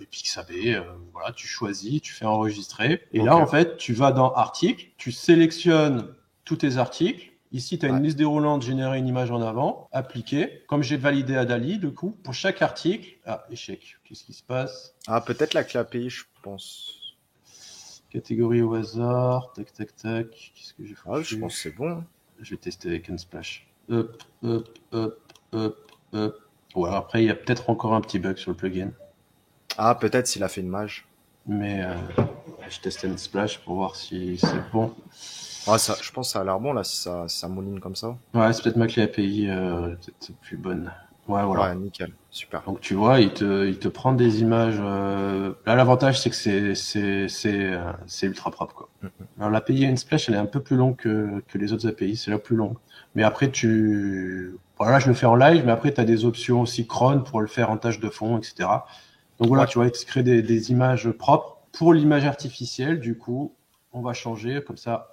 Pixabay, voilà, tu choisis, tu fais enregistrer, et là, en fait, tu vas dans Articles, tu sélectionnes tous tes articles. Ici, tu as une liste déroulante, générer une image en avant, appliquer. Comme j'ai validé à Dali, du coup, pour chaque article... Ah, échec. Qu'est-ce qui se passe? Ah, peut-être la clé API, je pense. Catégorie au hasard, tac, tac, tac. Qu'est-ce que j'ai fait? Ah, je pense que c'est bon. Je vais tester avec Unsplash. Hop. Ouais, après, il y a peut-être encore un petit bug sur le plugin. Ah, peut-être s'il a fait une mage. Mais je teste Unsplash pour voir si c'est bon. Ah, ça, je pense que ça a l'air bon là, si ça mouline comme ça. Ouais, c'est peut-être ma clé API peut-être plus bonne. Ouais, voilà. Ouais, nickel, super. Donc tu vois, il te prend des images. Là, l'avantage c'est que c'est ultra propre quoi. Alors l'API Unsplash, elle est un peu plus longue que les autres API, c'est la plus longue. Mais après voilà, je le fais en live, mais après tu as des options aussi cron pour le faire en tâche de fond, etc. Donc voilà, tu vois, il te crée des images propres. Pour l'image artificielle, du coup, on va changer comme ça.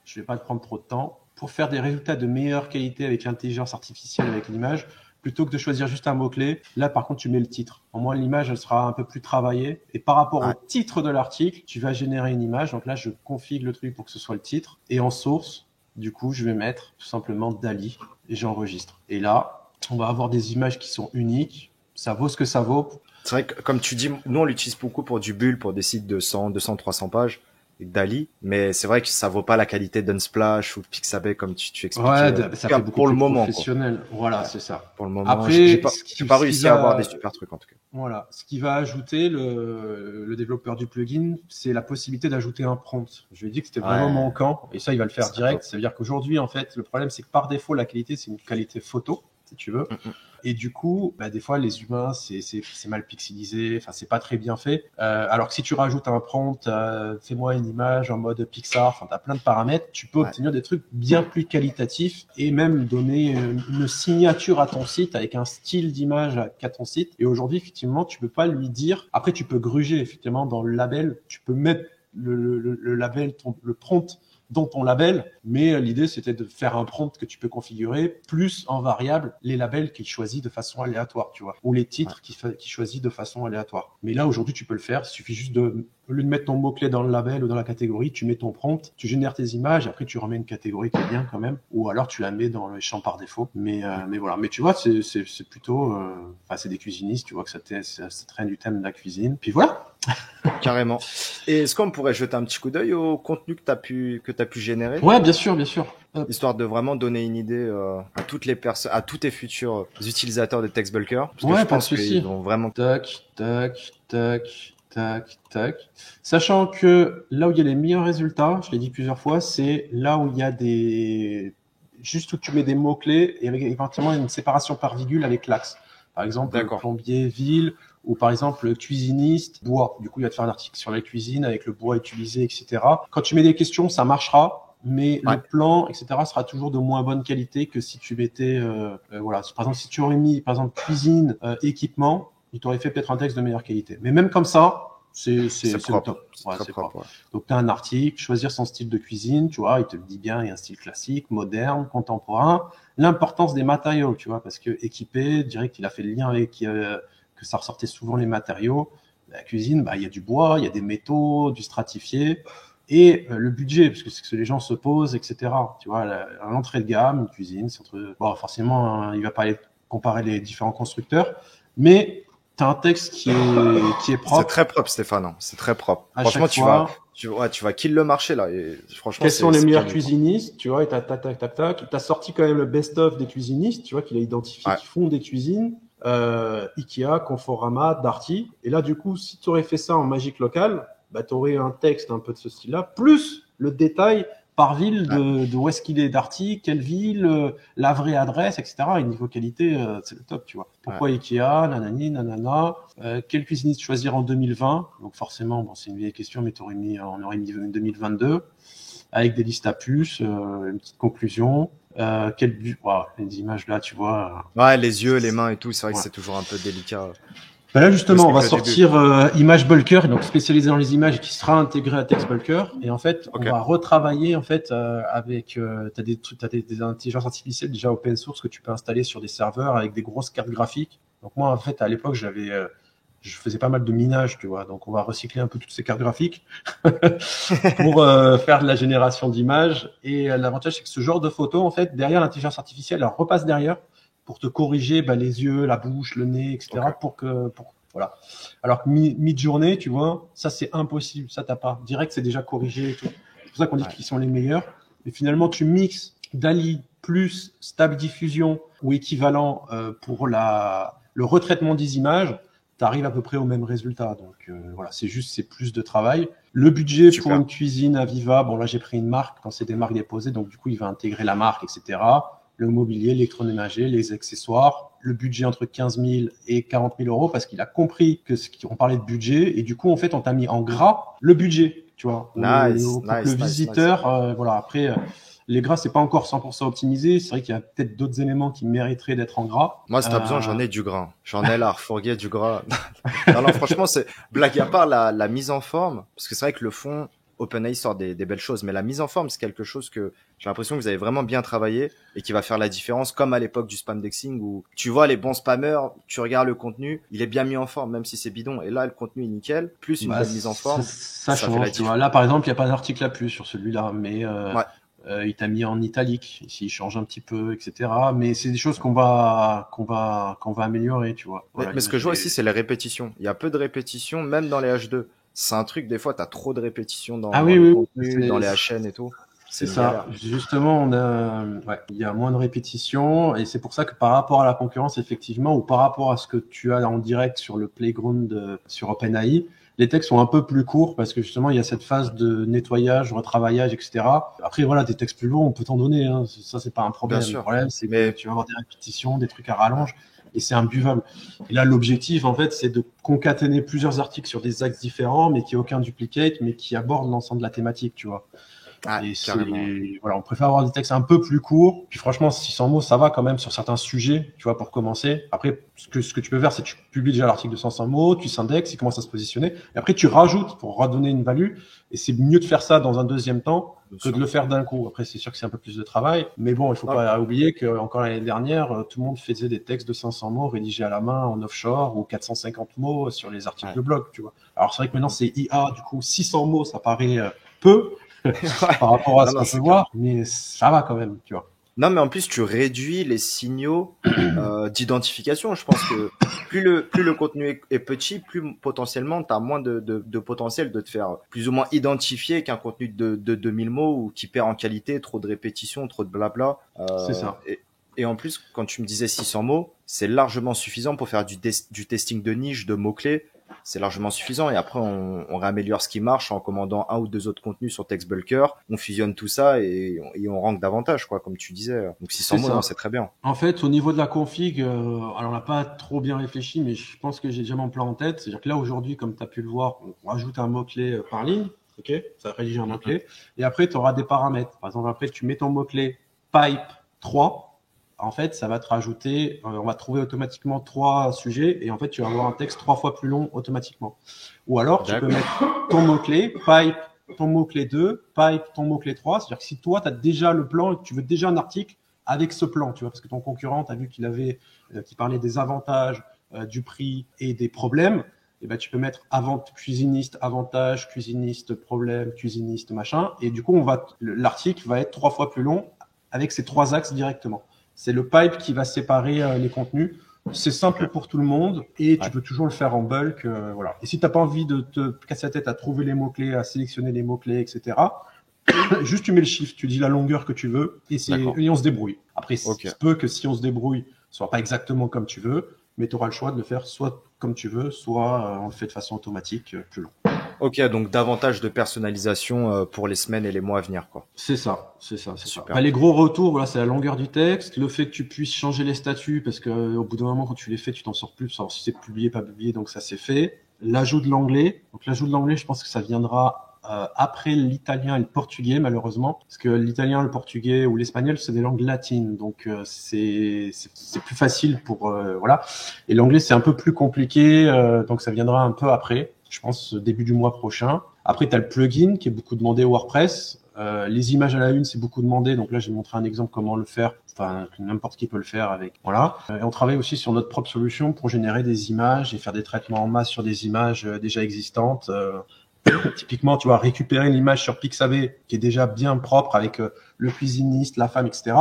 Je vais pas te prendre trop de temps pour faire des résultats de meilleure qualité avec l'intelligence artificielle avec l'image. Plutôt que de choisir juste un mot-clé, là, par contre, tu mets le titre. Au moins, l'image, elle sera un peu plus travaillée. Et par rapport au titre de l'article, tu vas générer une image. Donc là, je configure le truc pour que ce soit le titre. Et en source, du coup, je vais mettre tout simplement Dali et j'enregistre. Et là, on va avoir des images qui sont uniques. Ça vaut ce que ça vaut. C'est vrai que, comme tu dis, nous, on l'utilise beaucoup pour du bull, pour des sites de 100, 200, 300 pages, avec Dali. Mais c'est vrai que ça vaut pas la qualité d'Unsplash ou de Pixabay, comme tu expliquais. Ouais, ça fait beaucoup Pour le plus moment, quoi. professionnel. Voilà, Ouais. c'est ça. Pour le moment, Après, j'ai pas réussi à avoir des super trucs, en tout cas. voilà, ce qui va ajouter le développeur du plugin, c'est la possibilité d'ajouter un prompt. Je lui ai dit que c'était vraiment Ouais. manquant, et ça, il va le faire direct. Ça veut dire qu'aujourd'hui, en fait, le problème, c'est que par défaut, la qualité, c'est une qualité photo, si tu veux. Et du coup, des fois, les humains, c'est mal pixelisé, enfin, c'est pas très bien fait. Alors que si tu rajoutes un prompt, fais-moi une image en mode Pixar, enfin, t'as plein de paramètres, tu peux obtenir des trucs bien plus qualitatifs et même donner une signature à ton site avec un style d'image qu'à ton site. Et aujourd'hui, effectivement, tu peux pas lui dire. Après, tu peux gruger, effectivement, dans le label, tu peux mettre le label, le prompt dans ton label, mais l'idée c'était de faire un prompt que tu peux configurer, plus en variable les labels qu'il choisit de façon aléatoire, tu vois, ou les titres qu'il choisit de façon aléatoire. Mais là aujourd'hui tu peux le faire, il suffit juste de, au lieu de mettre ton mot-clé dans le label ou dans la catégorie, tu mets ton prompt, tu génères tes images, après tu remets une catégorie qui est bien quand même, ou alors tu la mets dans le champ par défaut. Mais voilà, mais tu vois, c'est plutôt, c'est des cuisinistes, tu vois que ça traîne du thème de la cuisine. Puis voilà. Carrément. Et est-ce qu'on pourrait jeter un petit coup d'œil au contenu que t'as pu générer? Ouais, bien sûr, bien sûr. Histoire de vraiment donner une idée à toutes les personnes, à tous tes futurs utilisateurs de TextBulker. Parce que ouais, je pas de pense souci. qu'ils vont vraiment. Tac, tac, tac, tac, tac. Sachant que là où il y a les meilleurs résultats, je l'ai dit plusieurs fois, c'est là où il y a juste où tu mets des mots-clés et avec éventuellement une séparation par virgule avec l'axe. Par exemple, plombier, ville, ou par exemple cuisiniste, bois. Du coup, il va te faire un article sur la cuisine avec le bois utilisé, etc. Quand tu mets des questions, ça marchera, mais le plan, etc., sera toujours de moins bonne qualité que si tu mettais, voilà. Par exemple, si tu aurais mis, par exemple, cuisine, équipement, il t'aurait fait peut-être un texte de meilleure qualité. Mais même comme ça, c'est le top. C'est propre. Donc, tu as un article, choisir son style de cuisine, tu vois, il te le dit bien, il y a un style classique, moderne, contemporain. L'importance des matériaux, tu vois, parce que équipé, direct, il a fait le lien avec que ça ressortait souvent les matériaux. La cuisine, il y a du bois, il y a des métaux, du stratifié. Et le budget, parce que c'est ce que les gens se posent, etc. Tu vois, l'entrée de gamme, une cuisine, c'est entre... Bon, forcément, il va pas aller comparer les différents constructeurs, mais tu as un texte qui est propre. C'est très propre, Stéphane. C'est très propre. Franchement, tu vas kill le marché, là. Et franchement, quels sont les meilleurs cuisinistes, tu vois, et t'as sorti quand même le best-of des cuisinistes, tu vois, qu'il a identifié qui font des cuisines. Ikea, Conforama, Darty. Et là, du coup, si tu aurais fait ça en magique locale, tu aurais un texte un peu de ce style-là, plus le détail par ville de où est-ce qu'il est Darty, quelle ville, la vraie adresse, etc. Et niveau qualité, c'est le top, tu vois. Pourquoi Ikea, nanani, nanana, quel cuisiniste choisir en 2020? Donc forcément, bon, c'est une vieille question, mais on aurait mis 2022, avec des listes à puces, une petite conclusion. Les images là, tu vois. Les yeux, les mains et tout, c'est vrai que c'est toujours un peu délicat. Là, justement, on va sortir Image Bulker, donc spécialisé dans les images, qui sera intégré à TextBulker. Et en fait, on va retravailler en fait avec. T'as des intelligences artificielles déjà open source que tu peux installer sur des serveurs avec des grosses cartes graphiques. Donc moi, en fait, à l'époque, je faisais pas mal de minage, tu vois. Donc on va recycler un peu toutes ces cartes graphiques pour faire de la génération d'images. Et l'avantage, c'est que ce genre de photo, en fait, derrière l'intelligence artificielle, elle repasse derrière pour te corriger les yeux, la bouche, le nez, etc. Voilà. Alors que mid-journée, tu vois, ça c'est impossible, ça t'as pas. Direct, c'est déjà corrigé et tout. C'est pour ça qu'on dit qu'ils sont les meilleurs. Et finalement, tu mixes DALL-E plus Stable Diffusion ou équivalent pour le retraitement des images, tu arrives à peu près au même résultat. Donc voilà, c'est plus de travail. Le budget pour une cuisine à Viva, bon là j'ai pris une marque quand c'est des marques déposées, donc du coup il va intégrer la marque, etc. Le mobilier, l'électroménager, les accessoires, le budget entre 15 000 et 40 000 euros parce qu'il a compris qu'on parlait de budget et du coup en fait on t'a mis en gras le budget, tu vois. Le visiteur, voilà. Après, les gras c'est pas encore 100% optimisé. C'est vrai qu'il y a peut-être d'autres éléments qui mériteraient d'être en gras. Moi, si t'as besoin, j'en ai du gras. J'en ai là, refourguer du gras. non, franchement, c'est blague à part la mise en forme, parce que c'est vrai que le fond. OpenAI sort des belles choses, mais la mise en forme, c'est quelque chose que j'ai l'impression que vous avez vraiment bien travaillé et qui va faire la différence, comme à l'époque du spamdexing où tu vois les bons spammers, tu regardes le contenu, il est bien mis en forme, même si c'est bidon. Et là, le contenu est nickel, plus une bonne mise en forme. Ça change, tu vois. Là, par exemple, il n'y a pas d'article à plus sur celui-là, mais il t'a mis en italique, s'il change un petit peu, etc. Mais c'est des choses qu'on va améliorer, tu vois. Voilà, Mais ce que je vois aussi, c'est les répétitions. Il y a peu de répétitions, même dans les H2. C'est un truc, des fois, tu as trop de répétitions Ah dans oui, les oui, contenus, dans les HN et tout. c'est C'est une ça. galère. Justement, ouais, il y a moins de répétitions et c'est pour ça que par rapport à la concurrence, effectivement, ou par rapport à ce que tu as en direct sur le playground sur OpenAI, les textes sont un peu plus courts parce que justement, il y a cette phase de nettoyage, retravaillage, etc. Après, voilà, des textes plus longs, on peut t'en donner, hein. Ça, c'est pas un Bien problème. Le sûr. problème, c'est que Mais tu vas avoir des répétitions, des trucs à rallonge et c'est imbuvable. Et là, l'objectif, en fait, c'est de concaténer plusieurs articles sur des axes différents, mais qui ait aucun duplicate, mais qui abordent l'ensemble de la thématique, tu vois. ah, Et carrément. voilà, on préfère avoir des textes un peu plus courts. Puis franchement, 600 mots, ça va quand même sur certains sujets, tu vois, pour commencer. Après, ce que tu peux faire, c'est que tu publies déjà l'article de 500 mots, tu s'indexes, il commence à se positionner. Et après, tu rajoutes pour redonner une value. Et c'est mieux de faire ça dans un deuxième temps Bien que de sûr. le faire d'un coup. Après, c'est sûr que c'est un peu plus de travail. Mais bon, il faut Non, pas oublier que encore l'année dernière, tout le monde faisait des textes de 500 mots rédigés à la main en offshore ou 450 mots sur les articles ouais. de blog, tu vois. Alors, c'est vrai que maintenant, c'est IA. Du coup, 600 mots, ça paraît peu Ouais. par rapport à Non, ce non, qu'on peut c'est clair. voir, mais ça va quand même, tu vois. Non, mais en plus, tu réduis les signaux d'identification. Je pense que plus le contenu est petit, plus potentiellement, tu as moins de potentiel de te faire plus ou moins identifier qu'un contenu de 2000 mots ou qui perd en qualité, trop de répétitions, trop de blabla. C'est ça. Et en plus, quand tu me disais 600 mots, c'est largement suffisant pour faire du testing de niche, de mots-clés. C'est largement suffisant. Et après, on réaméliore ce qui marche en commandant un ou deux autres contenus sur TextBulker. On fusionne tout ça et on rank davantage, quoi, comme tu disais. Donc 600 C'est mots, non, ça. c'est très bien. En fait, au niveau de la config, alors on n'a pas trop bien réfléchi, mais je pense que j'ai déjà mon plan en tête. C'est-à-dire que là, aujourd'hui, comme tu as pu le voir, on rajoute un mot-clé par ligne. OK? Ça rédige un Mhm. mot-clé. Et après, tu auras des paramètres. Par exemple, après, tu mets ton mot-clé pipe 3. En fait, ça va te rajouter, on va trouver automatiquement 3 sujets et en fait, tu vas avoir un texte 3 fois plus long automatiquement. Ou alors, tu peux D'accord. mettre ton mot-clé, pipe, ton mot-clé 2, pipe, ton mot-clé 3. C'est-à-dire que si toi, tu as déjà le plan et que tu veux déjà un article avec ce plan, tu vois, parce que ton concurrent, tu as vu qu'il parlait des avantages, du prix et des problèmes, et ben, tu peux mettre cuisiniste, avantage, cuisiniste, problème, cuisiniste, machin. Et du coup, l'article va être 3 fois plus long avec ces 3 axes directement. C'est le pipe qui va séparer les contenus. C'est simple Ok. pour tout le monde et tu Ouais. peux toujours le faire en bulk. Voilà. Et si tu n'as pas envie de te casser la tête à trouver les mots-clés, à sélectionner les mots-clés, etc., juste tu mets le shift, tu dis la longueur que tu veux D'accord. et on se débrouille. Après, il Ok. se peut que si on se débrouille, ce soit pas exactement comme tu veux, mais tu auras le choix de le faire soit comme tu veux, soit on le fait de façon automatique plus long. Ok, donc davantage de personnalisation pour les semaines et les mois à venir, quoi. C'est ça, c'est ça, c'est ça. Super. Bah, les gros retours, voilà, c'est la longueur du texte, le fait que tu puisses changer les statuts, parce que au bout d'un moment, quand tu les fais, tu t'en sors plus, savoir si c'est publié, pas publié, donc ça c'est fait. L'ajout de l'anglais, donc l'ajout de l'anglais, je pense que ça viendra après l'italien et le portugais, malheureusement, parce que l'italien, le portugais ou l'espagnol, c'est des langues latines, donc c'est plus facile pour voilà. Et l'anglais, c'est un peu plus compliqué, donc ça viendra un peu après, je pense début du mois prochain. Après, tu as le plugin qui est beaucoup demandé au WordPress. Les images à la une, c'est beaucoup demandé. Donc là, j'ai montré un exemple comment le faire. Enfin, n'importe qui peut le faire avec. Voilà. Et on travaille aussi sur notre propre solution pour générer des images et faire des traitements en masse sur des images déjà existantes. Typiquement, tu vas récupérer l'image sur Pixabay qui est déjà bien propre avec le cuisiniste, la femme, etc.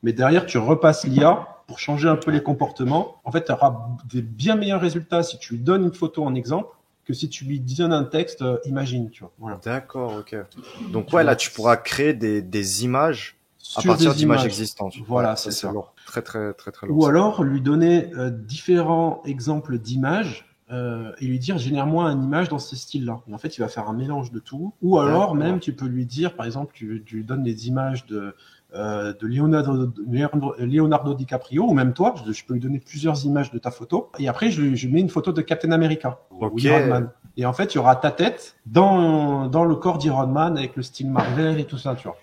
Mais derrière, tu repasses l'IA pour changer un peu les comportements. En fait, tu auras des bien meilleurs résultats si tu lui donnes une photo en exemple que si tu lui donnes un texte, imagine, tu vois. Voilà. D'accord, ok. Donc ouais, là, Donc, tu pourras créer des images à sur partir des d'images images. existantes. Ouais, Voilà, ça c'est c'est ça. lourd. Très, très, très, très lourd, Ou ça. alors lui donner différents exemples d'images et lui dire génère-moi une image dans ce style-là. Et en fait, il va faire un mélange de tout. Ou alors même, D'accord. tu peux lui dire, par exemple, tu lui donnes des images de Leonardo DiCaprio, ou même toi, je peux lui donner plusieurs images de ta photo. Et après, je mets une photo de Captain America ou Ok. Iron Man. Et en fait, il y aura ta tête dans le corps d'Iron Man avec le style Marvel et tout ça, tu vois.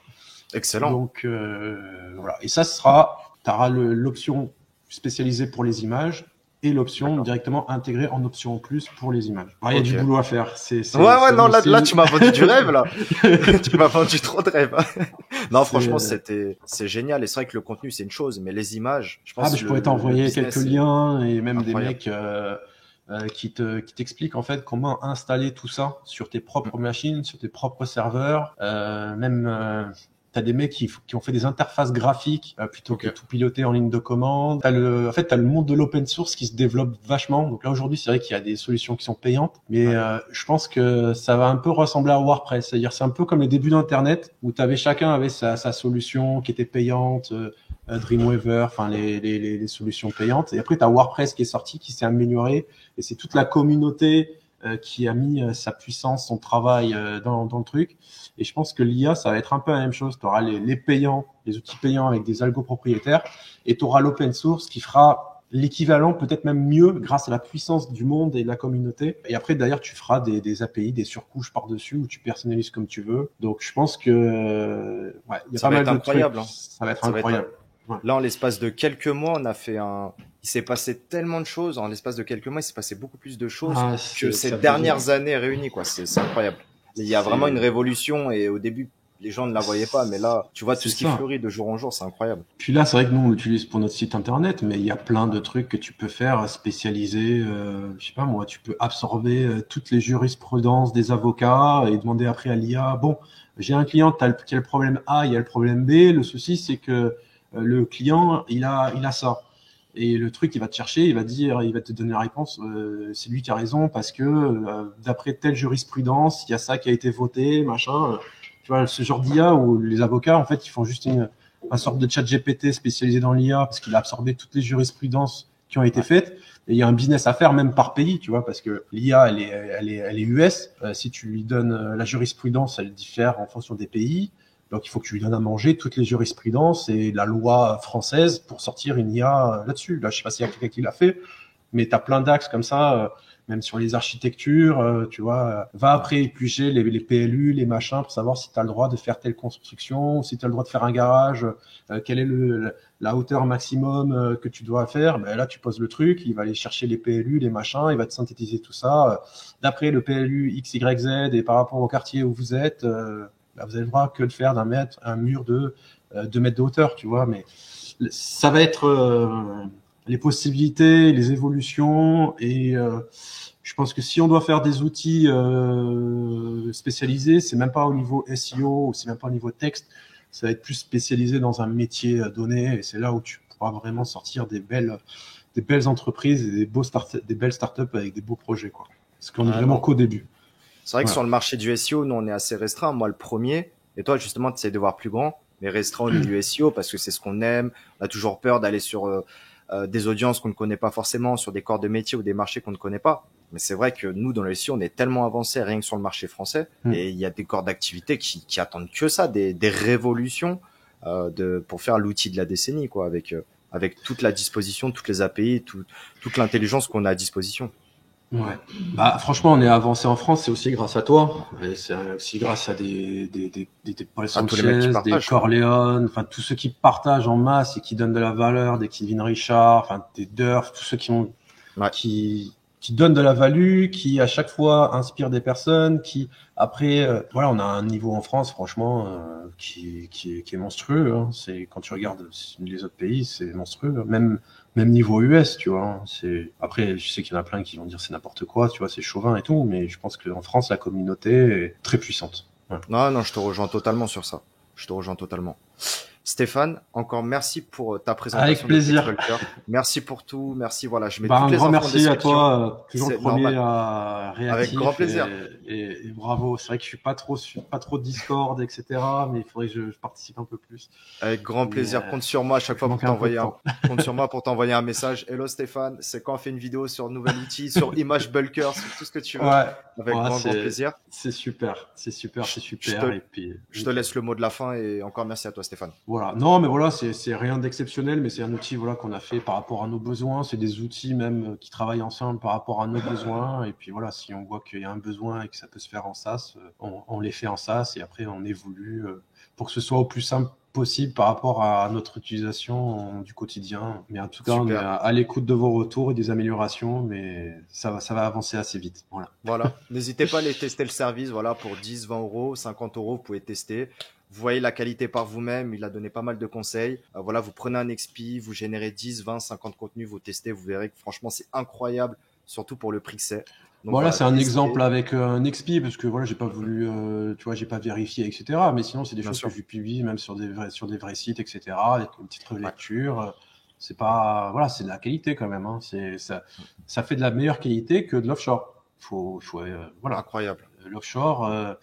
Excellent. Donc voilà. Et ça tu auras l'option spécialisée pour les images et l'option D'accord. directement intégrée en option en plus pour les images. Alors, il y a du Ok. boulot à faire. Ouais, ouais, non, là, tu m'as vendu du rêve, là. Tu m'as vendu trop de rêve. Non, franchement, c'est génial. Et c'est vrai que le contenu, c'est une chose, mais les images, je Ah, mais pense, je pourrais le t'envoyer quelques business, c'est liens et même des incroyable. mecs qui t'expliquent en fait comment installer tout ça sur tes propres machines, sur tes propres serveurs, même T'as des mecs qui ont fait des interfaces graphiques plutôt que Ok. tout piloter en ligne de commande. En fait, t'as le monde de l'open source qui se développe vachement. Donc là, aujourd'hui, c'est vrai qu'il y a des solutions qui sont payantes, mais Ouais. je pense que ça va un peu ressembler à WordPress. C'est-à-dire, c'est un peu comme les débuts d'Internet où chacun avait sa solution qui était payante, Dreamweaver, enfin les solutions payantes. Et après, t'as WordPress qui est sorti, qui s'est amélioré, et c'est toute la communauté qui a mis sa puissance, son travail dans le truc. Et je pense que l'IA, ça va être un peu la même chose. Tu auras les payants, les outils payants avec des algos propriétaires, et tu auras l'open source qui fera l'équivalent, peut-être même mieux, grâce à la puissance du monde et de la communauté. Et après, d'ailleurs, tu feras des API, des surcouches par-dessus, où tu personnalises comme tu veux. Donc, je pense que ouais, il y a Ça pas va mal être de trucs. incroyable, hein. Ça va être Ça va être incroyable. Ouais. Là, en l'espace de quelques mois, on a fait un. Il s'est passé tellement de choses. En l'espace de quelques mois, il s'est passé beaucoup plus de choses Ah, que ça ces fait vite. dernières années réunies, quoi. C'est incroyable. Il y a vraiment une C'est révolution et au début, les gens ne la voyaient pas, mais là, tu vois tout c'est ce qui ça. fleurit de jour en jour, c'est incroyable. Puis là, c'est vrai que nous, on l'utilise pour notre site internet, mais il y a plein de trucs que tu peux faire spécialisés. Je sais pas moi, tu peux absorber toutes les jurisprudences des avocats et demander après à l'IA, bon, j'ai un client qui a le problème A, il y a le problème B. Le souci, c'est que le client, il a ça. Et le truc, il va te chercher, il va te donner la réponse. C'est lui qui a raison parce que d'après telle jurisprudence, il y a ça qui a été voté, machin. Tu vois, ce genre d'IA où les avocats, en fait, ils font juste un sorte de chat GPT spécialisé dans l'IA parce qu'il a absorbé toutes les jurisprudences qui ont été Ouais. faites. Et il y a un business à faire même par pays, tu vois, parce que l'IA, elle est US. Si tu lui donnes la jurisprudence, elle diffère en fonction des pays. Donc, il faut que tu lui donnes à manger toutes les jurisprudences et la loi française pour sortir une IA là-dessus. Là, je sais pas s'il y a quelqu'un qui l'a fait, mais tu as plein d'axes comme ça, même sur les architectures, tu vois. Va après éplucher les PLU, les machins, pour savoir si tu as le droit de faire telle construction, si tu as le droit de faire un garage, quelle est la hauteur maximum que tu dois faire. Ben là, tu poses le truc, il va aller chercher les PLU, les machins, il va te synthétiser tout ça. D'après le PLU X, Y, Z et par rapport au quartier où vous êtes, là, vous avez le droit que de faire un mur de 2 mètres de hauteur, tu vois. Mais ça va être les possibilités, les évolutions et je pense que si on doit faire des outils spécialisés, c'est même pas au niveau SEO ou c'est même pas au niveau texte, ça va être plus spécialisé dans un métier donné et c'est là où tu pourras vraiment sortir des belles entreprises et des belles startups avec des beaux projets, quoi. Parce qu'on est Ah, vraiment non. qu'au début. C'est vrai que Voilà. sur le marché du SEO, nous, on est assez restreint. Moi, le premier. Et toi, justement, tu essaies de voir plus grand, mais restreint au niveau du SEO parce que c'est ce qu'on aime. On a toujours peur d'aller sur des audiences qu'on ne connaît pas forcément, sur des corps de métier ou des marchés qu'on ne connaît pas. Mais c'est vrai que nous, dans le SEO, on est tellement avancé rien que sur le marché français. Mm. Et il y a des corps d'activité qui attendent que ça, des révolutions pour faire l'outil de la décennie, quoi, avec toute la disposition, toutes les API, toute l'intelligence qu'on a à disposition. Ouais. Bah, franchement, on est avancé en France, c'est aussi grâce à toi. Et c'est aussi grâce à des Paul À tous les mecs qui Sanchez, des partagent. Corleone, enfin, tous ceux qui partagent en masse et qui donnent de la valeur, des Kevin Richard, enfin, des Durf, tous ceux Ouais. qui donnent de la value, qui à chaque fois inspirent des personnes, qui après, voilà, on a un niveau en France, franchement, qui est monstrueux. Hein. C'est quand tu regardes les autres pays, c'est monstrueux. Même niveau US, tu vois. Hein. C'est après, je sais qu'il y en a plein qui vont dire c'est n'importe quoi, tu vois, c'est chauvin et tout, mais je pense qu'en France, la communauté est très puissante. Voilà. Non, non, je te rejoins totalement sur ça. Je te rejoins totalement. Stéphane, encore merci pour ta Avec présentation de plaisir. PixBulker. Merci pour tout. Merci. Voilà, je mets Bah, toutes un les grand infos en merci à description. toi, toujours le C'est premier normal. Avec grand réactif plaisir. et bravo. C'est vrai que je suis pas trop Discord, etc. Mais il faudrait que je participe un peu plus. Avec grand Mais plaisir. Compte sur moi à chaque je fois pour manque un peu de t'envoyer temps. compte sur moi pour t'envoyer un message. Hello Stéphane, c'est quand on fait une vidéo sur nouvel outil, sur Image Bulker, sur tout ce que tu veux. Ouais, Avec ouais, grand plaisir. c'est super, c'est Je super. te, Et puis je te laisse le mot de la fin et encore merci à toi Stéphane. voilà. Non, mais voilà, c'est rien d'exceptionnel, mais c'est un outil voilà qu'on a fait par rapport à nos besoins. C'est des outils même qui travaillent ensemble par rapport à nos besoins. Et puis voilà, si on voit qu'il y a un besoin et que ça peut se faire en SaaS, on les fait en SaaS et après on évolue pour que ce soit au plus simple possible par rapport à notre utilisation du quotidien. Mais en tout cas, on est Super. à l'écoute de vos retours et des améliorations, mais ça va avancer assez vite. Voilà. Voilà. N'hésitez pas à aller tester le service. Voilà, pour 10, 20 euros, 50 euros, vous pouvez tester. Vous voyez la qualité par vous-même. Il a donné pas mal de conseils. Voilà, vous prenez un expi, vous générez 10, 20, 50 contenus, vous testez, vous verrez que franchement, c'est incroyable, surtout pour le prix que c'est. Donc Voilà, voilà, c'est un exemple tester, avec un XP parce que voilà, j'ai pas voulu, tu vois, j'ai pas vérifié, etc. Mais sinon, c'est des bien choses que sûr. je publie même sur des vrais sites, etc. Avec une petite Ouais. relecture. C'est pas, voilà, c'est de la qualité quand même. Hein. Ça fait de la meilleure qualité que de l'offshore. Voilà, Incroyable. l'offshore,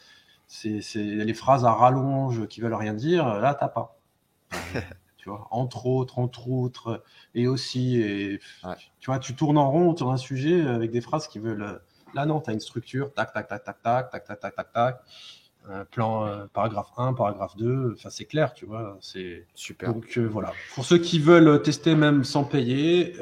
c'est les phrases à rallonge qui veulent rien dire. Là, t'as pas. Tu vois, entre autres, et aussi, et Ouais. tu vois, tu tournes en rond sur un sujet avec des phrases qui veulent. Là, non, tu as une structure, tac, tac, tac, tac, tac, tac, tac, tac, tac, tac, plan, paragraphe 1, paragraphe 2, enfin, c'est clair, tu vois. Super. Donc, voilà. Pour ceux qui veulent tester même sans payer,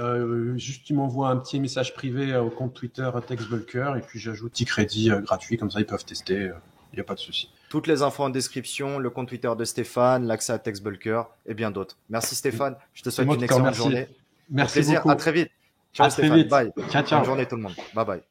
juste ils m'envoient un petit message privé au compte Twitter TextBulker, et puis j'ajoute petit crédit gratuit, comme ça ils peuvent tester, il n'y a pas de souci. Toutes les infos en description, le compte Twitter de Stéphane, l'accès à TextBulker et bien d'autres. Merci Stéphane. Je te C'est souhaite moi une qui te excellente remercie. journée. Au Merci plaisir. À beaucoup. très vite. À Ciao très Stéphane. vite. Bye. Ciao, Bonne ciao. journée tout le monde. Bye bye.